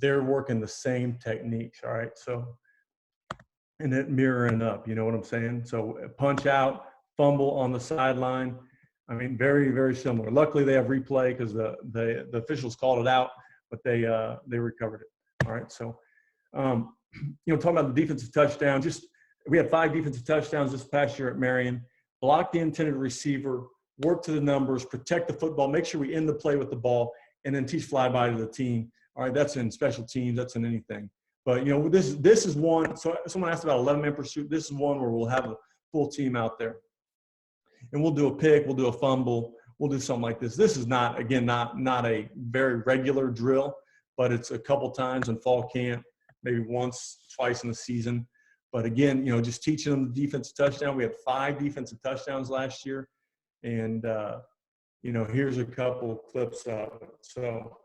Speaker 1: they're working the same techniques. All right. So, and it mirroring up, you know what I'm saying? So punch out, fumble on the sideline. I mean, very, very similar. Luckily, they have replay because the officials called it out, but they recovered it. All right. So, talking about the defensive touchdown, we had 5 defensive touchdowns this past year at Marion. Block the intended receiver, work to the numbers, protect the football, make sure we end the play with the ball, and then teach flyby to the team. All right, that's in special teams, that's in anything. But this is one. So someone asked about 11-man pursuit. This is one where we'll have a full team out there, and we'll do a pick, we'll do a fumble, we'll do something like this. This is not a very regular drill, but it's a couple times in fall camp, maybe once, twice in the season. But again, just teaching them the defensive touchdown. We had 5 defensive touchdowns last year, and here's a couple clips of it. So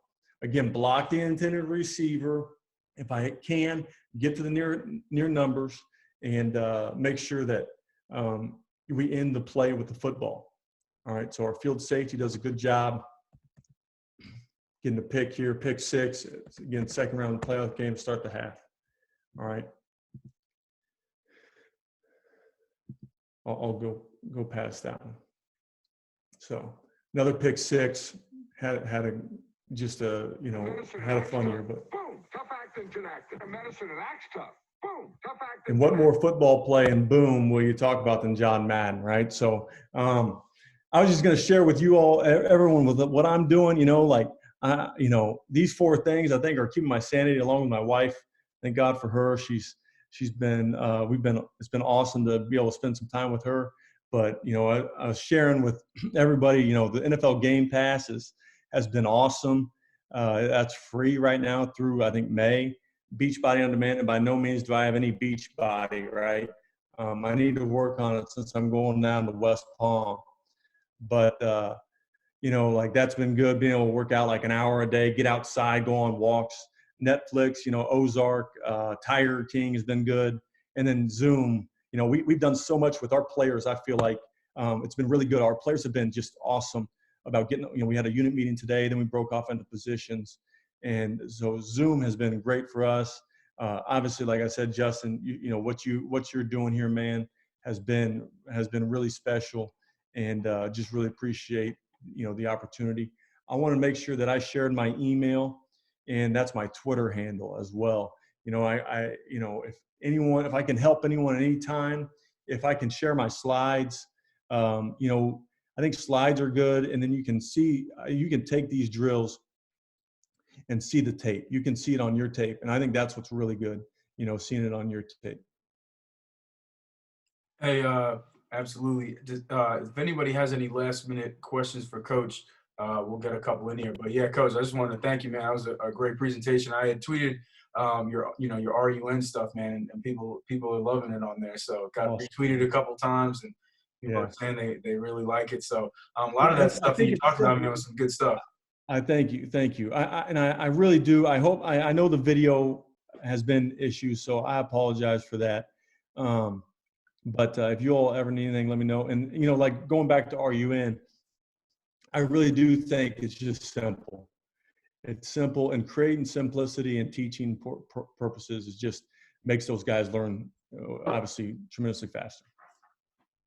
Speaker 1: again, block the intended receiver. If I can, get to the near numbers and make sure that we end the play with the football. All right, so our field safety does a good job getting a pick here, pick 6. It's, again, second round of the playoff game to start the half. All right. I'll go past that one. So another pick 6, had a fun year, but
Speaker 3: acting, medicine and acts tough. Boom, tough acting.
Speaker 1: And what more football play and boom will you talk about than John Madden, right? So I was just going to share with you all, everyone, with what I'm doing. These 4 things I think are keeping my sanity, along with my wife. Thank God for her. She's been it's been awesome to be able to spend some time with her. But I was sharing with everybody. The NFL Game Pass has been awesome. That's free right now through, I think, May. Beachbody on Demand, and by no means do I have any beach body, right? I need to work on it since I'm going down to West Palm. But that's been good, being able to work out like an hour a day, get outside, go on walks. Netflix, Ozark, Tiger King has been good. And then Zoom, we've done so much with our players. I feel like it's been really good. Our players have been just awesome about getting, we had a unit meeting today, then we broke off into positions. And so Zoom has been great for us. Obviously, like I said, Justin, what you're doing here, man, has been really special, and just really appreciate the opportunity. I want to make sure that I shared my email, and that's my Twitter handle as well. If I can help anyone at any time, if I can share my slides, I think slides are good, and then you can take these drills and see the tape. You can see it on your tape. And I think that's what's really good, seeing it on your tape.
Speaker 2: Hey, absolutely. If anybody has any last minute questions for Coach, we'll get a couple in here. But yeah, Coach, I just wanted to thank you, man. That was a great presentation. I had tweeted your RUN stuff, man, and people are loving it on there. So got
Speaker 1: Awesome.
Speaker 2: Retweeted a couple times, and people are saying they really like it. So a lot of that stuff that you talked about, man, was some good stuff.
Speaker 1: I thank you. I really do. I know the video has been issues, so I apologize for that. But if you all ever need anything, let me know. And like going back to RUN, I really do think it's just simple. It's simple, and creating simplicity and teaching purposes is just makes those guys learn, obviously, tremendously faster.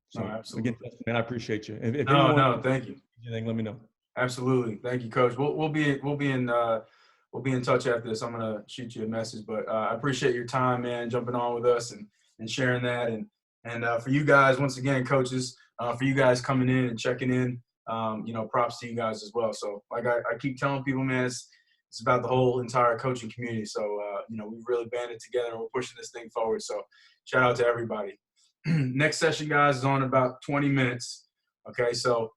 Speaker 1: So
Speaker 2: absolutely.
Speaker 1: Again, man, I appreciate you. If
Speaker 2: No, thank you.
Speaker 1: Anything, let me know.
Speaker 2: Absolutely, thank you, Coach. We'll be in touch after this. I'm gonna shoot you a message, but I appreciate your time, man, jumping on with us and sharing that, and for you guys, once again, coaches, for you guys coming in and checking in, props to you guys as well. So like I keep telling people, man, it's about the whole entire coaching community. So we've really banded together and we're pushing this thing forward. So shout out to everybody. Next session, guys, is on about 20 minutes. Okay, so